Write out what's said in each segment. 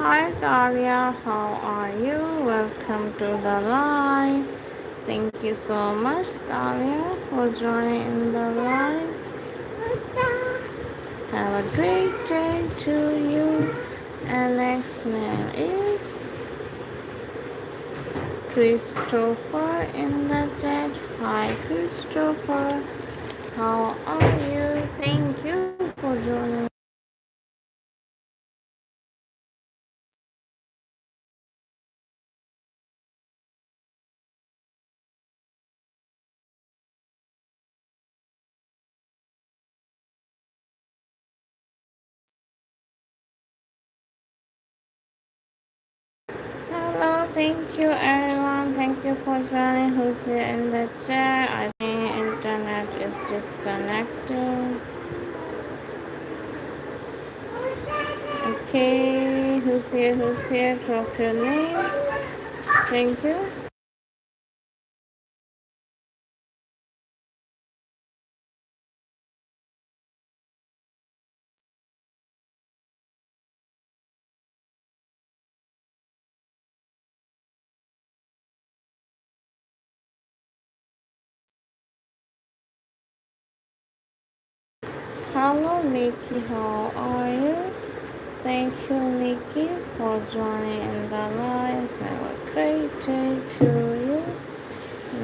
Hi Talia, how are you? Welcome to the live. Thank you so much, Talia, for joining in the live. Have a great day to you. And next name is Christopher in the chat. Hi Christopher, how are you? Thank you for joining. Hello, thank you everyone. Thank you for joining. Who's here in the chat? I think internet is disconnecting. Okay, who's here? Who's here? Drop your name. Thank you. Hello, Nikki. How are you? Thank you, Nikki, for joining in the live. Have a great day to you.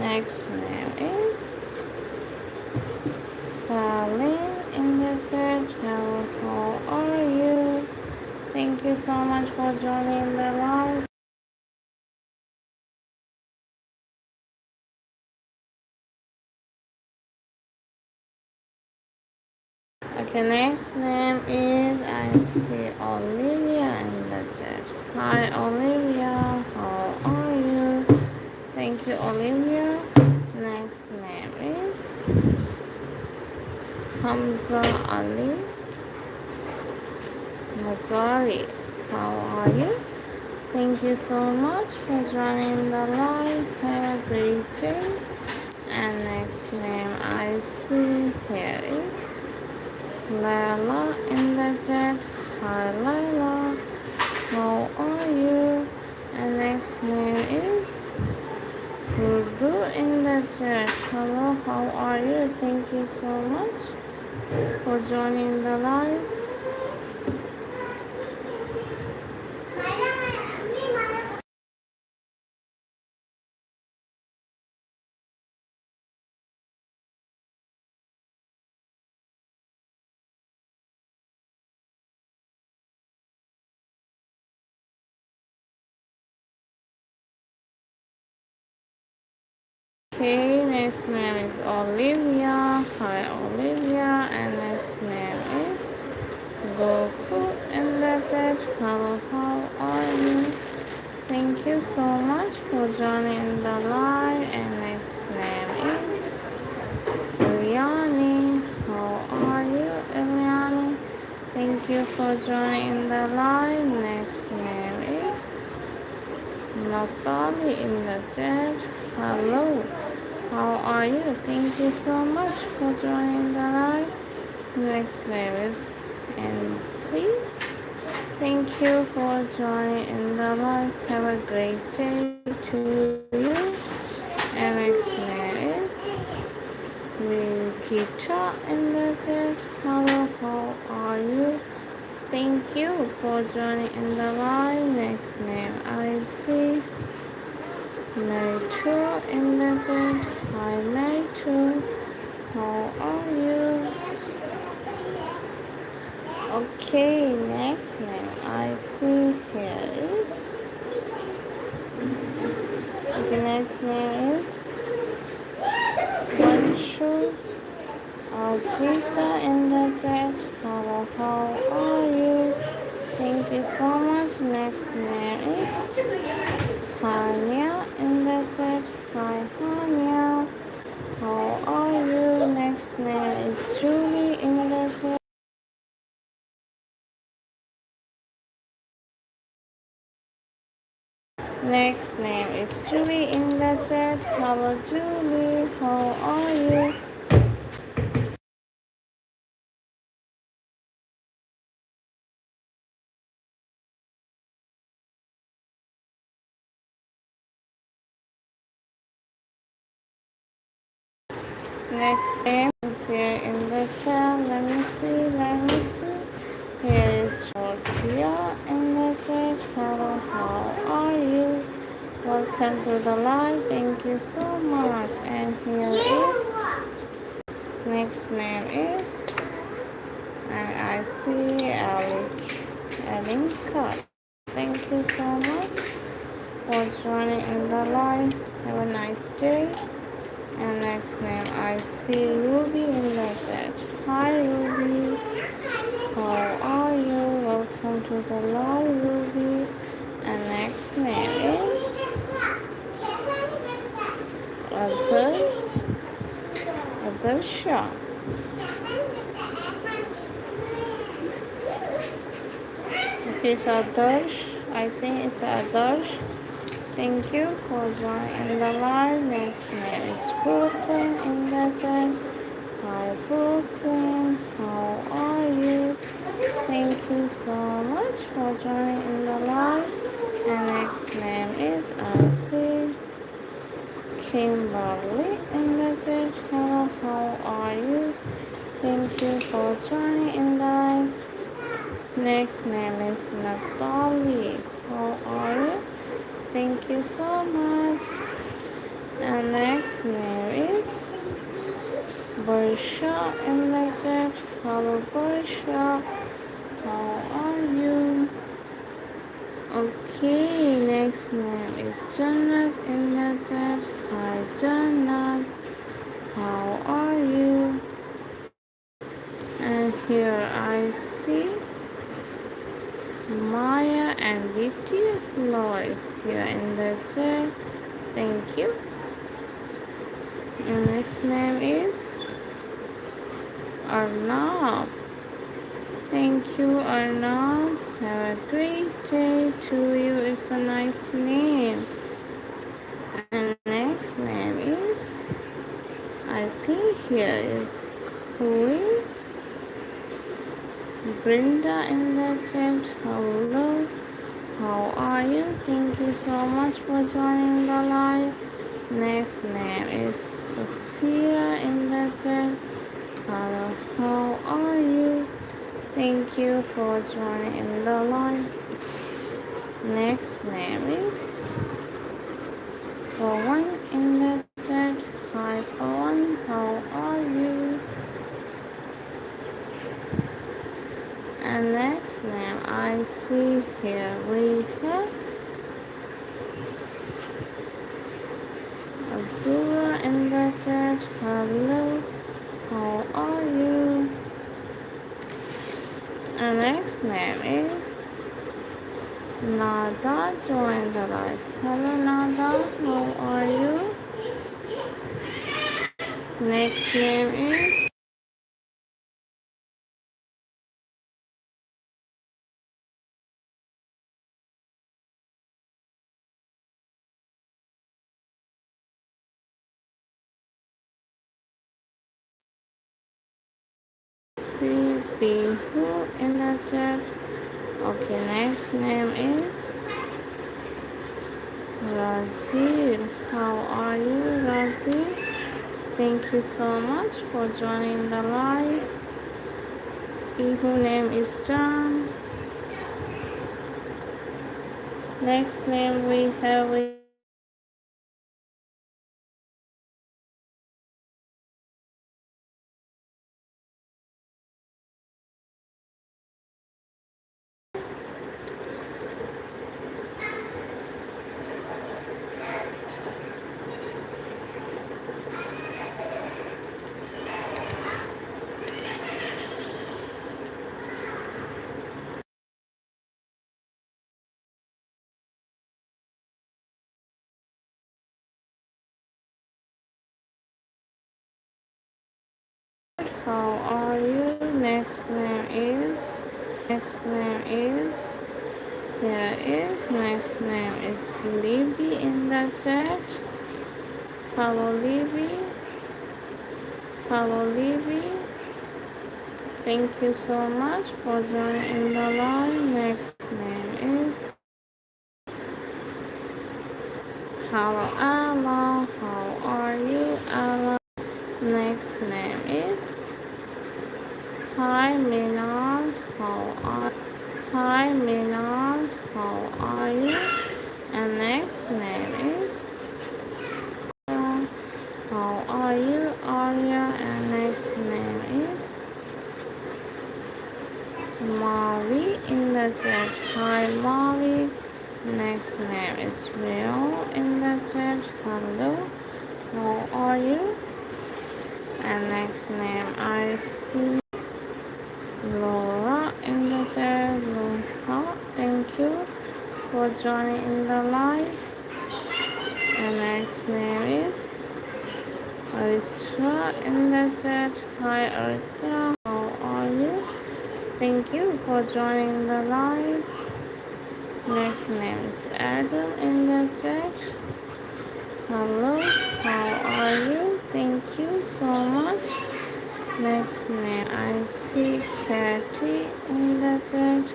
Next name is Pauline in the chat. Hello, how are you? Thank you so much for joining the live. Okay, next name is I see Olivia in the chat. Hi Olivia, how are you? Thank you Olivia. Next name is Hamza Ali Mazari. How are you? Thank you so much for joining the live. Have a great day. And next name I see here is Layla in the chat. Hi Layla, how are you? And next name is Urdu in the chat. Hello, how are you? Thank you so much for joining the live. Okay, next name is Olivia. Hi Olivia. And next name is Goku in the chat. Hello, how are you? Thank you so much for joining the live. And next name is Ilyani. How are you, Ilyani? Thank you for joining the live. Next name is Natalie in the chat. Hello, how are you? Thank you so much for joining the live. Next name is NC. Thank you for joining in the live. Have a great day to you. And next name is Nikita in the chat. Hello, how are you? Thank you for joining in the live. Next name I see Mary in the chat. Hi Mary, how are you? Okay, next name I see here is. Okay, next name is Vanshu Ajita in the chat. Hello, how are you? Thank you so much. Next name is Hania in the chat. Hi Hania, how are you? Next name is Julie in the chat. Next name is Julie in the chat. Hello Julie, how are you? Next name is here in the chat. Let me see. Here is Georgia in the chat. Hello, how are you? Welcome to the live. Thank you so much. And here is next name is, and I see Alinka. Thank you so much for joining in the live. Have a nice day. And next name I see Ruby in the chat. Hi Ruby, how are you? Welcome to the live, Ruby. And next name is other shop. Okay, so Adarsh, I think it's Adarsh. Thank you for joining the live. Next name is Brooklyn in the chat. Hi Brooklyn, how are you? Thank you so much for joining in the live. And next name is I Kimberly in the chat. Hello, how are you? Thank you for joining in the live. Next name is Natalie. How are you? Thank you so much. And next name is Barsha in the chat. Hello Barsha. How are you? Okay, next name is Jannat in the chat. Hi Jannat. How are you? And here I see Maya and BTS Lois here in the chat. Thank you. And next name is Arnab. Thank you, Arnab. Have a great day to you. It's a nice name. And next name is, I think here is Queen Brenda in the chat. Hello. How are you? Thank you so much for joining the live. Next name is Sophia in the chat. Hello, how are you? Thank you for joining in the live. Next name is Pawan in the chat. Hi Pawan, how are you? And next name I see here we have Azura in the chat. Hello, how are you? And next name is Nada joined the live. Hello Nada, how are you? Next name is Bihu in the chat. Okay, next name is Razir. How are you, Razir? Thank you so much for joining the live. Bihu name is John. Next name we have how are you? Next name is here is next name is Libby in the chat. Hello Libby. Hello Libby. Thank you so much for joining the live. Next name is Hello Allah. How are you Allah? Next next name is Hi Minal, Hi Minal, how are you? And next name is how are you, Arya? And next name is Mavi in the chat. Hi Mavi. Next name is Rio in the chat. Hello. How are you? And next name I see Laura in the chat. Laura, thank you for joining in the live. And next name is Aritra in the chat. Hi Aritra, how are you? Thank you for joining the live. Next name is Adam in the chat. Hello, how are you? Thank you so much. Next name I see Katie in the chat.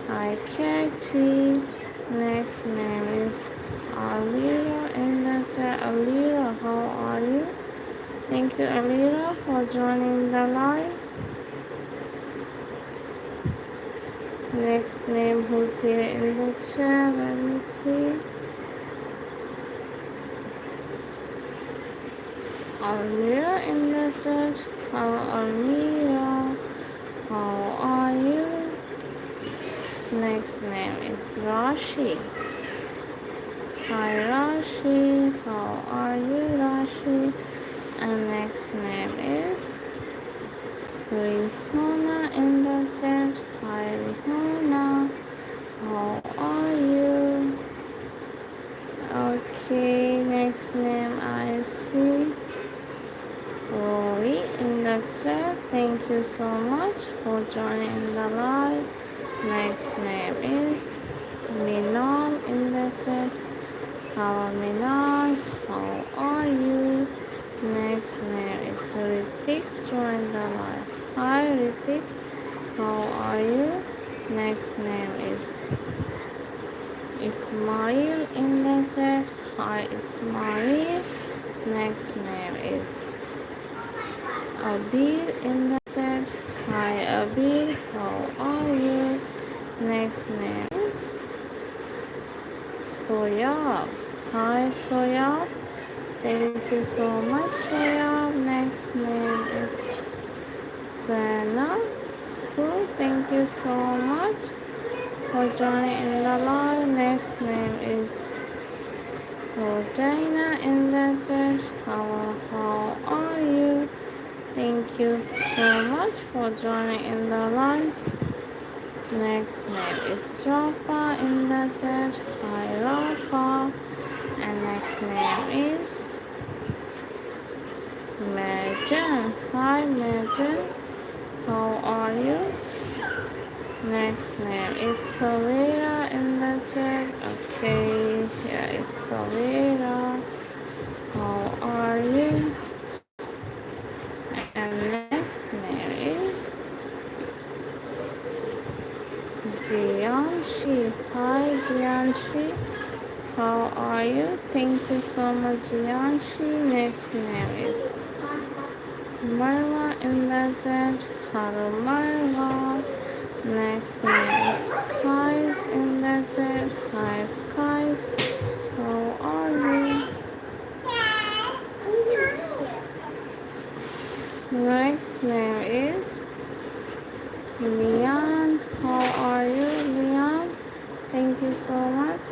Hi Katie. Next name is Alira in the chat. Alira, how are you? Thank you Alira for joining the live. Next name who's here in the chat, let me see. Almira in the chat. Hello Almira, how are you? Next name is Rashi. Hi Rashi, how are you Rashi? And next name is Rihana in the chat. Hi Rihana, how are you? Okay, next name I see Rory in the chat. Thank you so much for joining the live. Next name is Minal in the chat. Hello Minal, how are you? Next name is Ritik. Join the live. Hi Ritik, how are you? Next name is Ismail in the chat. Hi Ismail. Next name is Abir in the chat. Hi Abir, how are you? Next name is Soyab. Hi Soyab. Thank you so much Soyab. Next name is Sana. So thank you so much for joining in the live. Next name is Rodina in the chat. How are you? Thank you so much for joining in the live. Next name is Rafa in the chat. Hi Rafa. And next name is Megan. Hi Megan. How are you? Next name is Savera in the chat. Okay, here is Savera. How are you? And next name is Jianshi. Hi Jianshi. How are you? Thank you so much Jianshi. Next name is Marwa in the chat. Hello Marwa. Next name is Skies in the chat. Hi Skies. How are you? Next name is Leon. How are you, Leon? Thank you so much.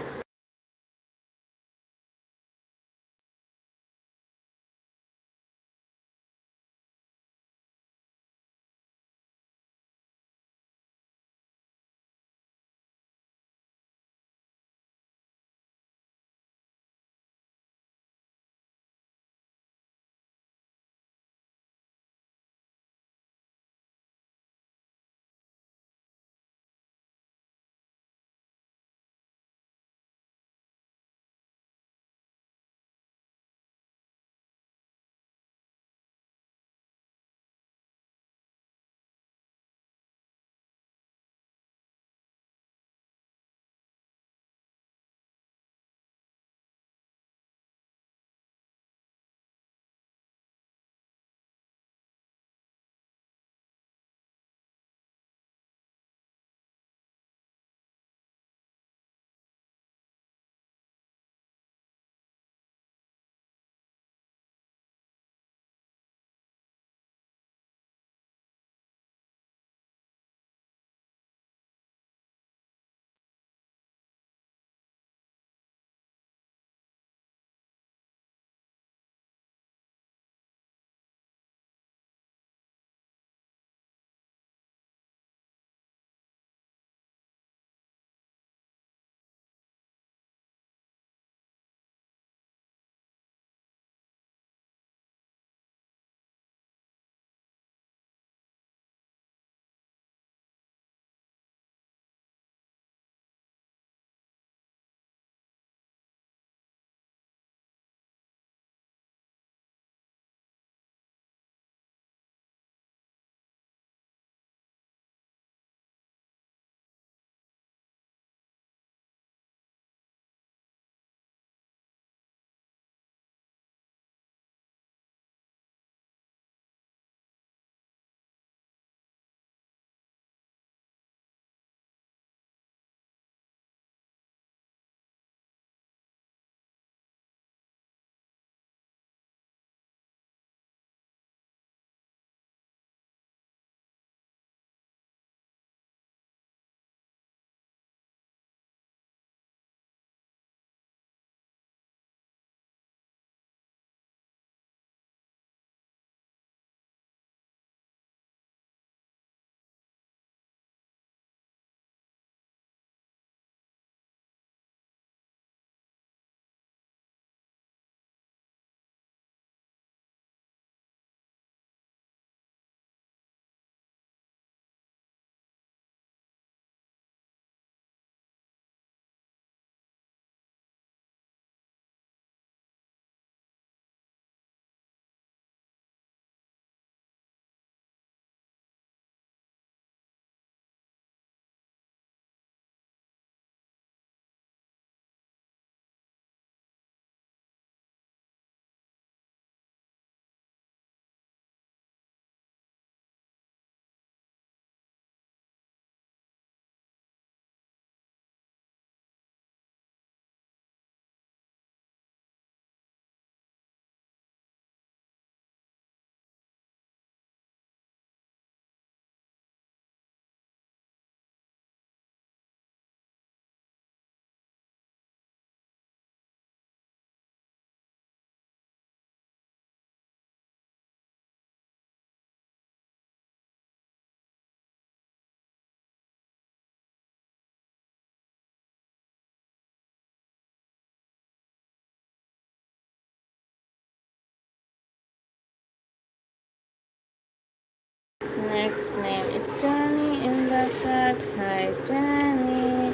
Next name is Jenny in the chat. Hi Jenny.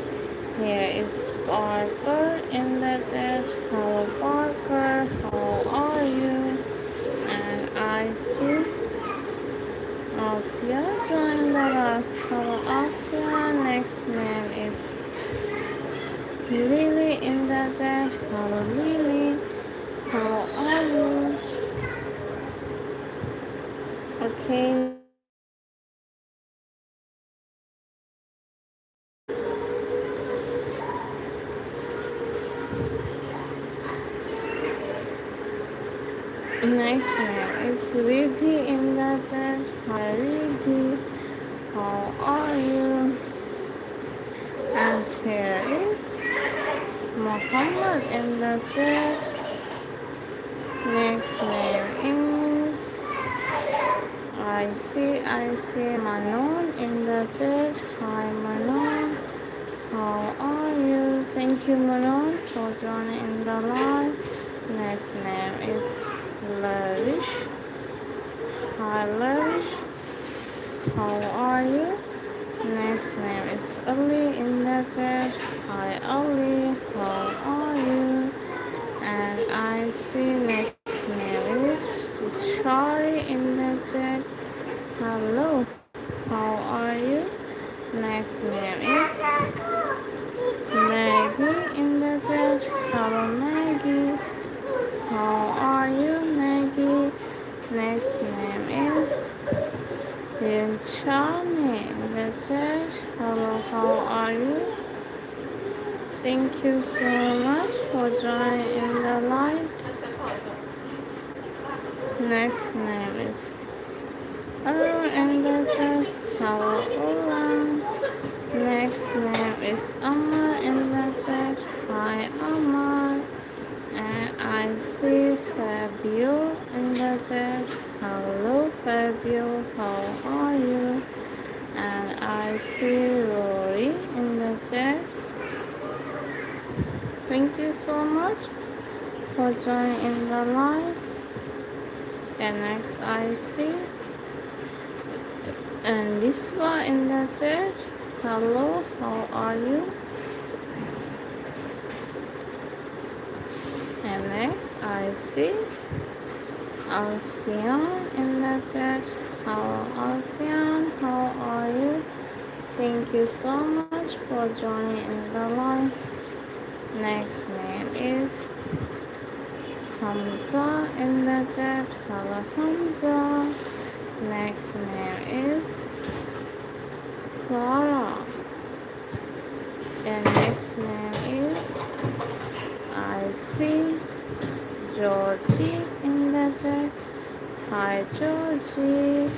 Here is Parker in the chat. Hello Parker, how are you? And I see Asia join the live. Hello Asia. Next name is Lily in the chat. Hello Lily, how are you? Okay. Next name is Riddhi in the chat. Hi Riddhi, how are you? And here is Muhammad in the chat. Next name is I see Manon in the chat. Hi Manon, how are you? Thank you Manon for joining in the live. Next name is Larish. Hi Larish, how are you? Next name is Ali in the chat. Hi Ali, how are you? And I see next name is Shari in the chat. Hello, how are you? Next name is Maggie in the chat. Hello Maggie, how are you Maggie? Next name is Chani in the chat. Hello, how are you? Thank you so much for joining in the live. Next name is Arun in the chat. Hello, Arun. Next name is Amar in the chat. Hi, Amar. And I see Fabio in the chat. Hello, Fabio. How are you? And I see Rory in the chat. Thank you so much for joining in the live. And next I see and Liswa in the chat. Hello, how are you? And next I see Alfian in the chat. Hello Alfian, how are you? Thank you so much for joining in the live. Next name is Hamza in the chat. Hello Hamza. Next name is Sarah. And next name is I see Georgie in the chat. Hi Georgie.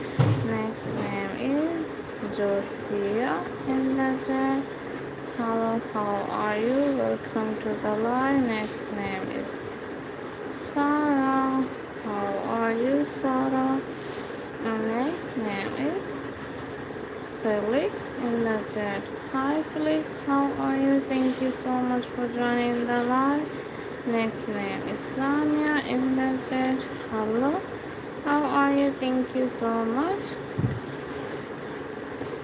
Next name is Josiah in the chat. Hello, how are you? Welcome to the live. Next name is Sarah. How are you, Sarah? And next name is Felix in the chat. Hi Felix, how are you? Thank you so much for joining the live. Next name is Lamia in the chat. Hello, how are you? Thank you so much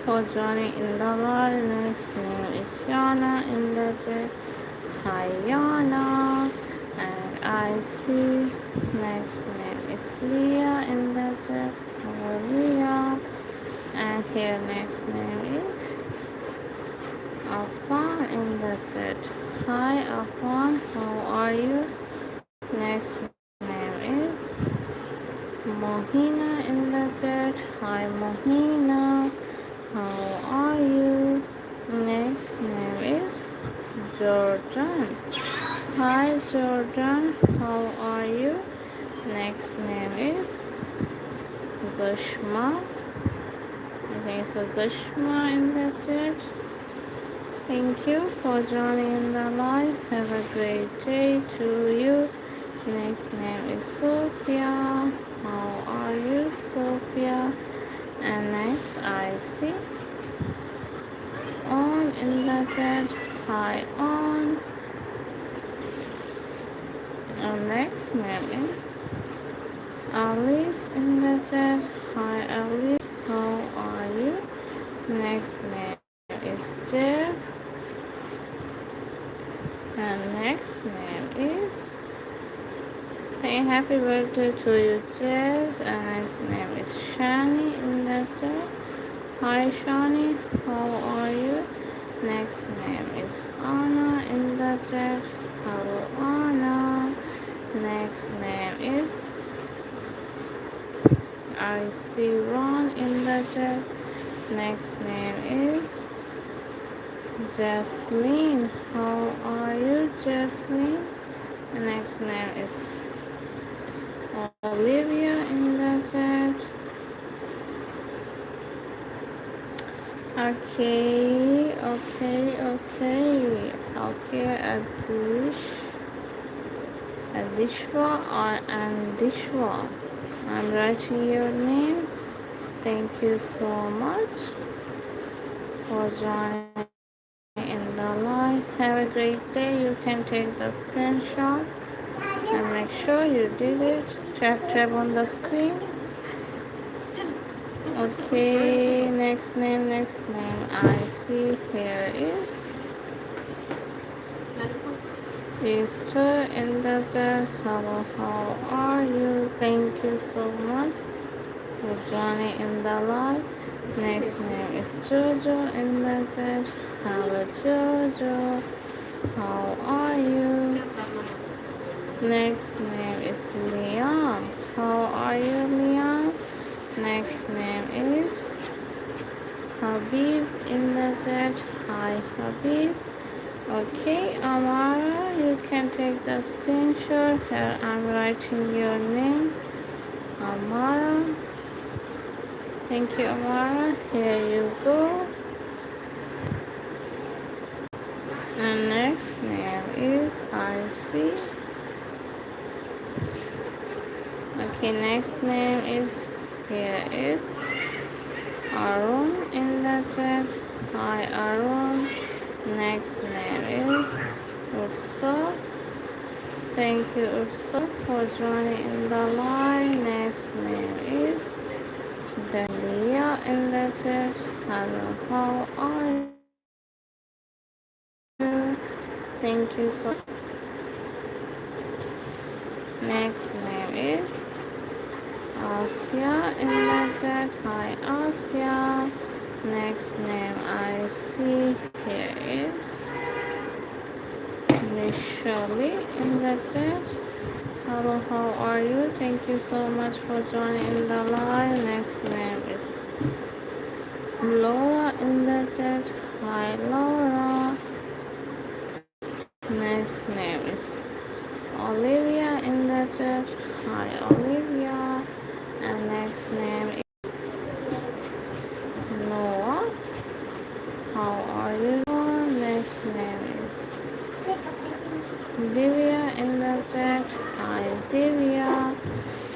for joining in the live. Next name is Yana in the chat. Hi Yana. And I see next name is Leah in the chat. Hello Leah. And here next name is Afan in the chat. Hi Afan, how are you? Next name is Mohina in the chat. Hi Mohina, how are you? Next name is Jordan. Hi Jordan, how are you? Next name is Zashma. I think it's Zashma in the chat. Thank you for joining the live. Have a great day to you. Next name is Sophia. How are you, Sophia? And next I see On in the chat. Hi On. And next name is Alice in the chat. Hi Alice. how are you? Next name is Jeff. And next name is say happy birthday to you, Jess. And next name is Shani in the chat. Hi Shani, how are you? Next name is Anna in the chat. Hello Anna. Next name is I see Ron in the chat. Next name is Jasleen. How are you, Jasleen? The next name is Olivia in the chat. Okay, Adishwa or Andishwa. I'm writing your name. Thank you so much for joining in the live. Have a great day. You can take the screenshot and make sure you did it. Tap on the screen. Okay, next name I see here is Easter in the chat. Hello, how are you? Thank you so much for joining in the live. Next name is Jojo in the chat. Hello, Jojo. How are you? Next name is Leon. How are you, Leon? Next name is Habib in the chat. Hi, Habib. Okay, Amara, you can take the screenshot. Here I'm writing your name. Amara. Thank you, Amara. Here you go. And next name is IC. Okay, next name is here is Arun in the chat. Hi, Arun. Next name is Ursa. Thank you, Ursa, for joining in the line. Next name is Dalia in the chat. Hello, how are you? Thank you so much. Next name is Asya in the chat. Hi, Asya. Next name I see here is Nishali in the chat. Hello, how are you? Thank you so much for joining in the live. Next name is Laura in the chat. Hi, Laura. Next name is Olivia in the chat. Hi, Olivia. And next name is Noah. How are you? Next name is Divya in the chat. Hi, Divya.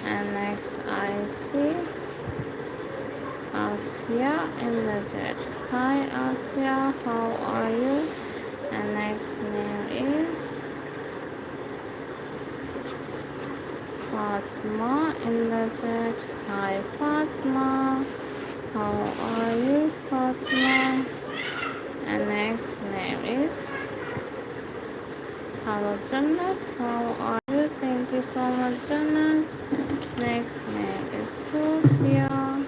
And next I see Asya in the chat. Hi, Asya. How are you? And next name is Fatma in the chat. Hi, Fatma. How are you, Fatma? And next name is Hello, Jannat. How are you? Thank you so much, Jannat. Next name is Sophia.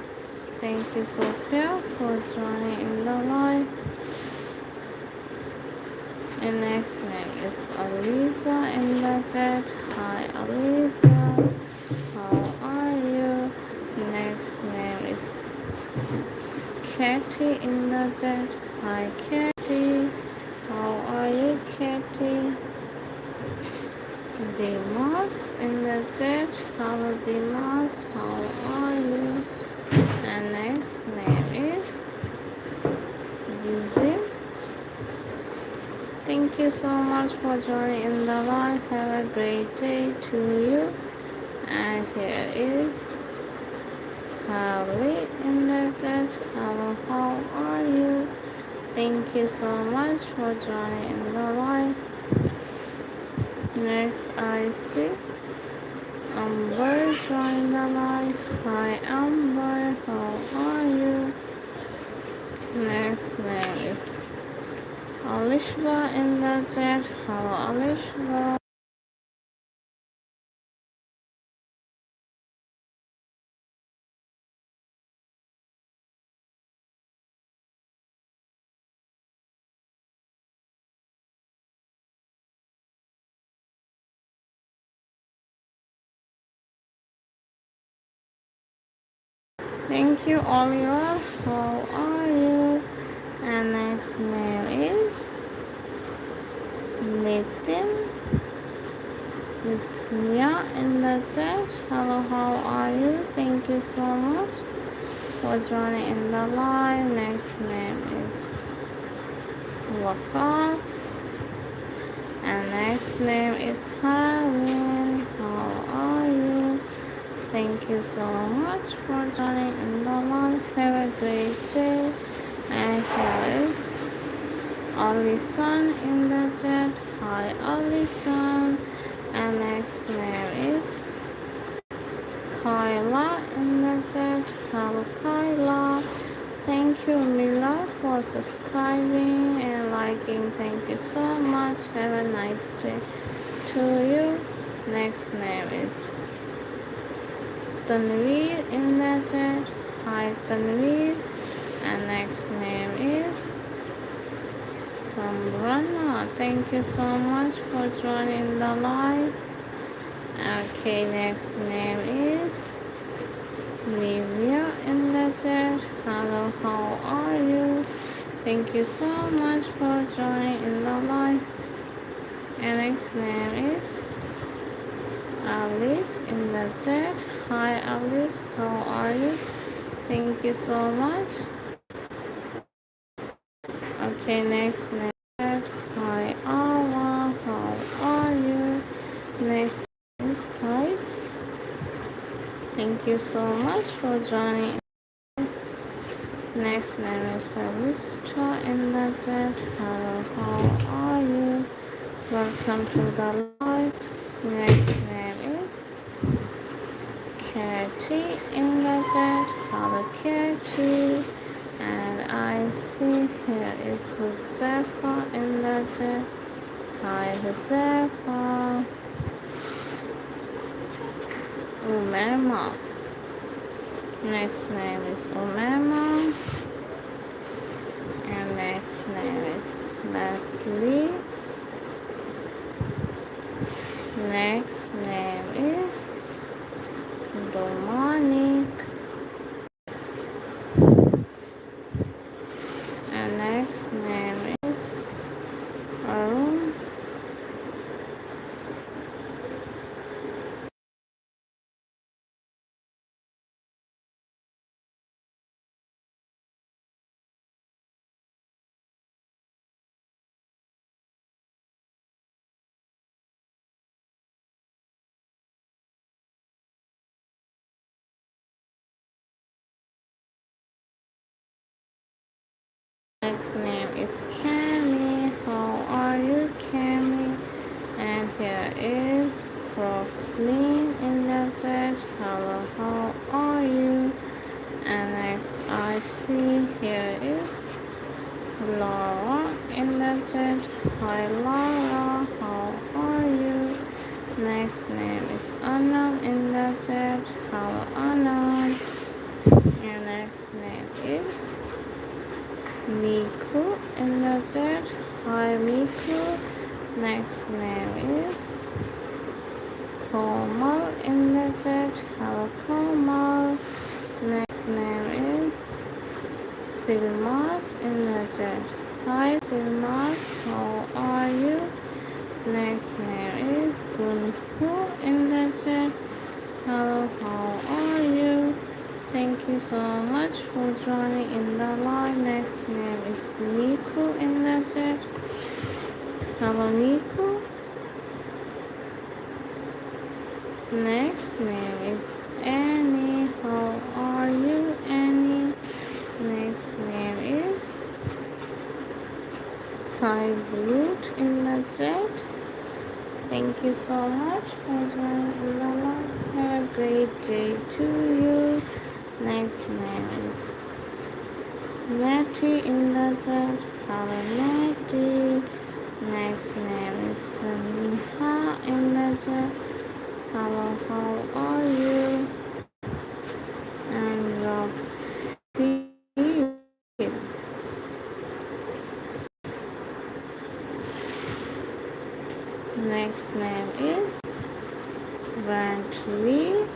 Thank you, Sophia, for joining in the live. And next name is Aliza in the chat. Hi, Aliza. How are you? Next name is Katie in the chat. Hi, Katie. How are you, Katie? Dimas in the chat. Hello, Dimas. How are you? And next name is Bizim. Thank you so much for joining in the live. Have a great day to you. And here is Harley in the chat. Hello, how are you? Thank you so much for joining in the live. Next, I see Amber join the live. Hi, Amber. How are you? Hello, Alicia. Thank you, Oliver. How are you? And next name is Nathan with Mia in the chat. Hello, how are you? Thank you so much for joining in the live. Next name is Wakas. And next name is Helen. How are you? Thank you so much for joining in the live. Have a great day. And here is Alison in the chat. Hi, Alison. And next name is Kyla in the chat. Hello, Kyla. Thank you, Mila, for subscribing and liking. Thank you so much. Have a nice day to you. Next name is Tanveer in the chat. Hi, Tanveer. And next name is Sambrana. Thank you so much for joining the live. Okay, next name is Livia in the chat. Hello, how are you? Thank you so much for joining in the live. And next name is Alice in the chat. Hi, Alice, how are you? Thank you so much. Okay, next name. Hi, Awa, how are you? Next is Thais. Thank you so much for joining. Next name is Felista in the chat. Hello, how are you? Welcome to the live. Next name is Katie in the chat. Hello, Katie. And I see here is Josefa in the chat. Hi, Josefa. Umema. Next name is Umema. And next name is Leslie. Next name is Dominic. And next name is Arun. Next name is Cami. How are you, Cami? And here is Brooklyn in the chat. Hello, how are you? And next I see here is Laura in the chat. Hi, Laura, how are you? Next name is Anam in the chat. Hello, Anam. And next name is Miku in the chat. Hi, Miku. Next name is Komal in the chat. Hello, Komal. Next name is Silmas in the chat. Hi, Silmas. How are you? Next name is Kunhu in the chat. Hello, how are you? Thank you so much for joining in the live. Next name is Niku in the chat. Hello, Niku. Next name is Annie. How are you, Annie? Next name is Thai Brute in the chat. Thank you so much for joining in the live. Have a great day to you. Next name is Natty in the chat. Hello, Natty. Next name is Saniha in the chat. Hello, how are you? And Rafi. Next name is Brantley.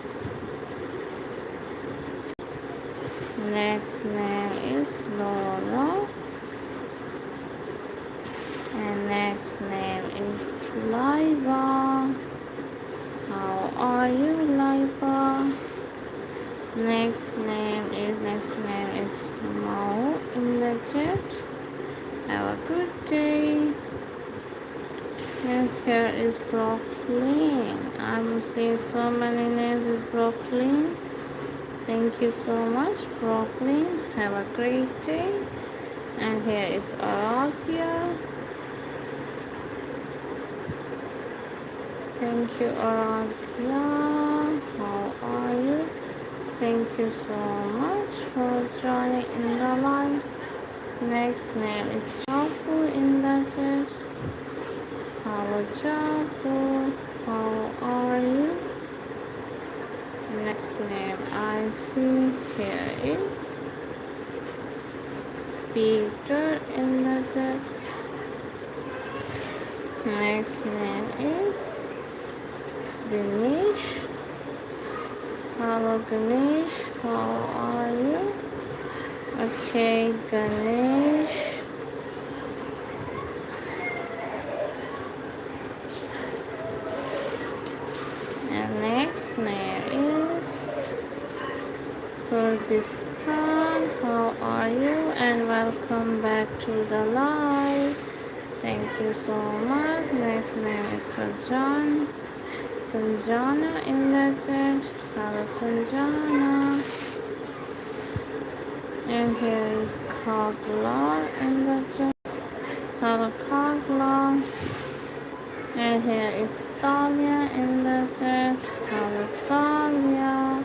Next name is Laura. And next name is Laiba. How are you, Laiba? Next name is Mao in the chat. Have a good day. And here is Brooklyn. I'm seeing so many names. Is Brooklyn. Thank you so much, Brooklyn. Have a great day. And here is Arathia. Thank you, Arathia. How are you? Thank you so much for joining in the live. Next name is Chapu in the chat. Hello, Chapu. How are you? Next name I see here is Peter in the chat. Next name is Ganesh. Hello, Ganesh. How are you? Okay, Ganesh. And next name is Kurdistan. How are you? And welcome back to the live. Thank you so much. Next name is Sanjana in the chat. Hello, Sanjana. And here is Kagla in the chat. Hello, Kagla. And here is Talia in the chat. Hello, Talia.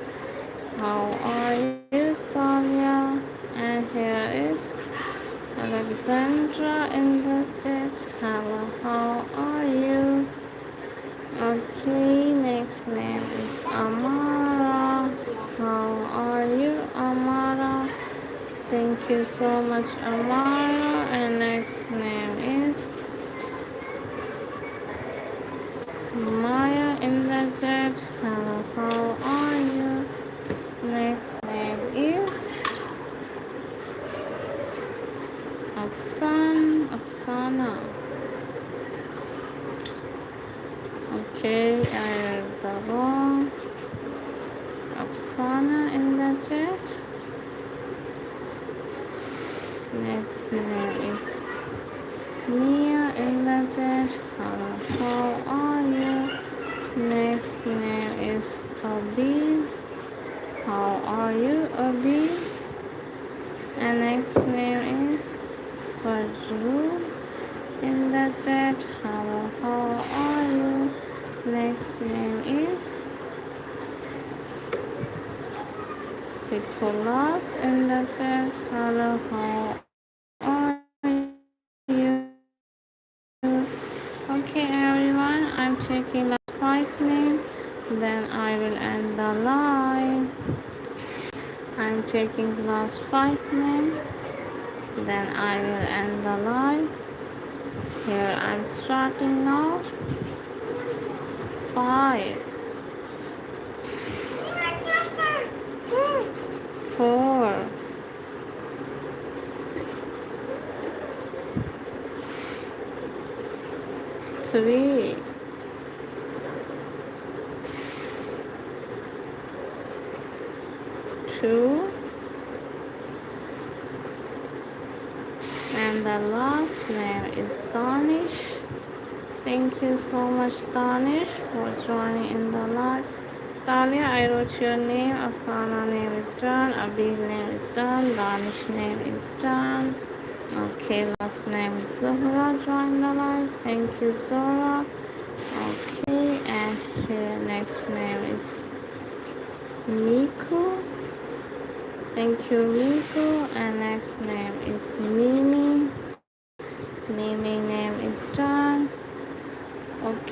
How are you, Talia? And here is Alexandra in the chat. Hello, how are you? Okay, next name is Amara. How are you, Amara? Thank you so much, Amara. And next name is Maya in the chat. Hello, how are you? Next name is Afsana. Okay, I read the wrong. Afsana in the chat. Next name is Mia in the chat. Hello, how are you? Next name is Abi. How are you, Abi? And next name is Fajru in the chat. Hello, how are you? Next name is Sikolas in the chat. Hello, how are you? Okay, everyone, I'm checking last 5 names. Then I will end the live. I'm checking last 5 names. Then I will end the live. Here I'm starting now. 5, 4, 3, 2, and the last name is Danish. Thank you so much, Danish, for joining in the live. Talia, I wrote your name. Asana name is John. Abid name is John. Danish name is John. Okay, last name is Zohra. Join the live. Thank you, Zohra. Okay, and here next name is Miku. Thank you, Miku. And next name is Mimi. Mimi name is John.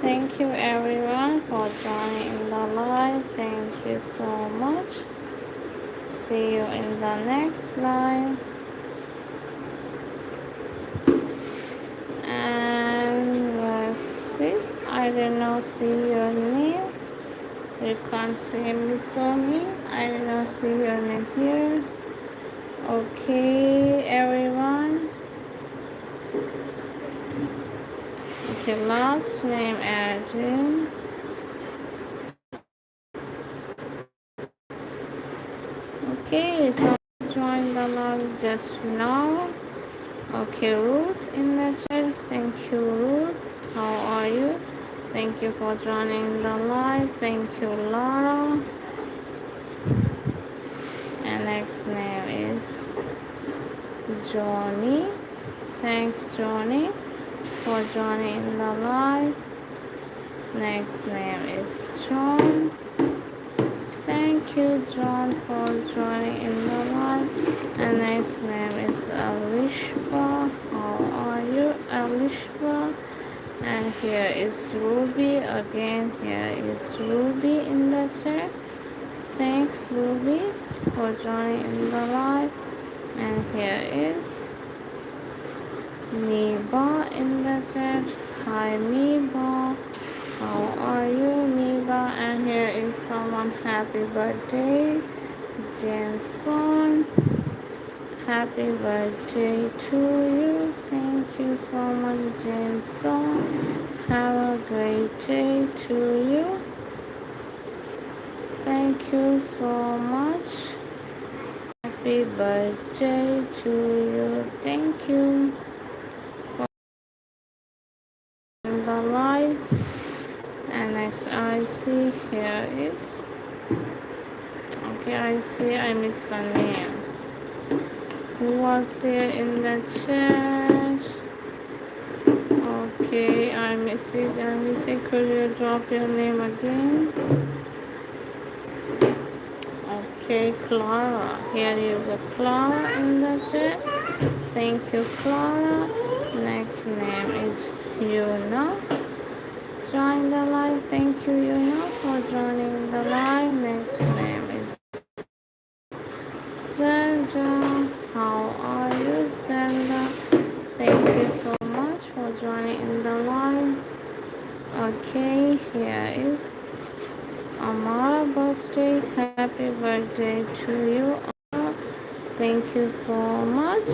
Thank you everyone for joining the live. Thank you so much. See you in the next live. And let's see. I don't know, see your name. You can't see me, so me. I don't know, see your name here. Okay, everyone. Okay, last name Arjun. Okay, so join the live just now. Okay, Ruth in the chat. Thank you, Ruth. How are you? Thank you for joining the live. Thank you, Laura. And next name is Johnny. Thanks, Johnny, for joining the live. Next name is John. Thank you, John, for joining in the live. And next name is Alishba. How are you, Alishba? And here is Ruby again. Here is Ruby in the chat. Thanks, Ruby, for joining in the live. And here is Niba in the chat. Hi, Niba. How are you, Niba? And here is someone. Happy birthday, Jenson. Happy birthday to you. Thank you so much, Jenson. Have a great day to you. Thank you so much. Happy birthday to you. Thank you for the live. And next I see here is, okay, I see I missed the name. Who was there in the chat? Okay, I missed it. I missed it. Could you drop your name again? Okay, Clara. Here you go, Clara in the chat. Thank you, Clara. Next name is Yuna. Join the live. Thank you, Yuna, for joining the live. Next name is Sandra. How are you, Sandra? Thank you so much for joining in the live. Okay, here is Amara birthday. Happy birthday to you, Amara. Thank you so much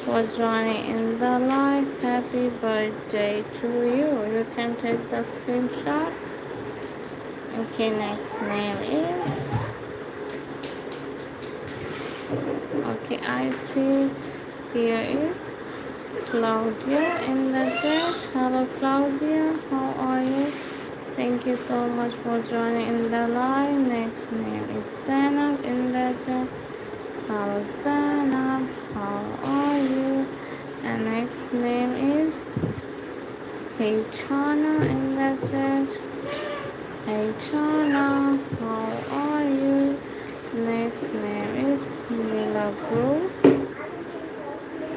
for joining in the live. Happy birthday to you. You can take the screenshot. Okay, next name is, okay, I see here is Claudia in the chat. Hello, Claudia. How are you? Thank you so much for joining in the live. Next name is Zanab in the chat. Hello, Zanab. How are you? And next name is Hey Chana in the chat. Hey Chana, how are you? Next name is Mila Bruce.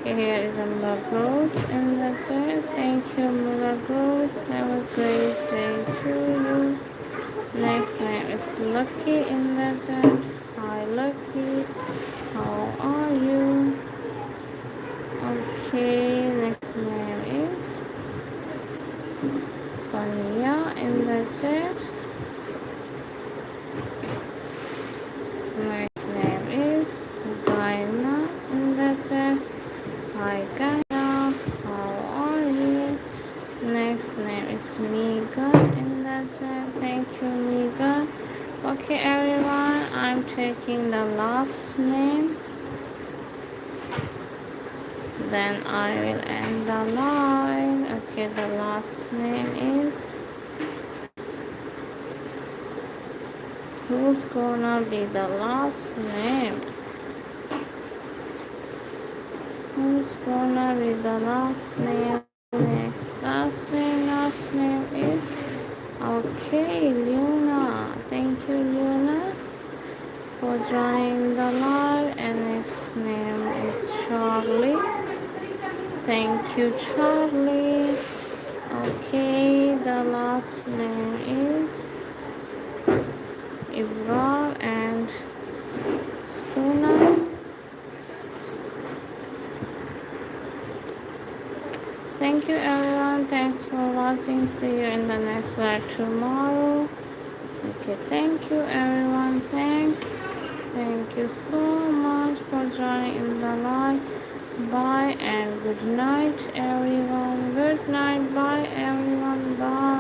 Here is a Milagros in the chat. Thank you, Milagros. Have a great day to you. Next name is Lucky in the chat. Hi, Lucky. How are you? Okay, next name is Fania in the chat. Next name is Gaina in the chat. Hi, Gaia. How are you? Next name is Megan in the chat. Thank you, Megan. Okay, everyone, I'm taking the last name. Then I will end the live. Okay, the last name is, who's gonna be the last name? Who's gonna be the last name? Next last name is, okay, Luna. Thank you, Luna, for joining the live. And next name is Charlie. Thank you, Charlie. Okay, the last name is Ibra and Tuna. Thank you everyone. Thanks for watching. See you in the next live tomorrow. Okay, thank you everyone. Thanks. Thank you so much for joining in the live. Bye and good night everyone. Good night. Bye everyone. Bye.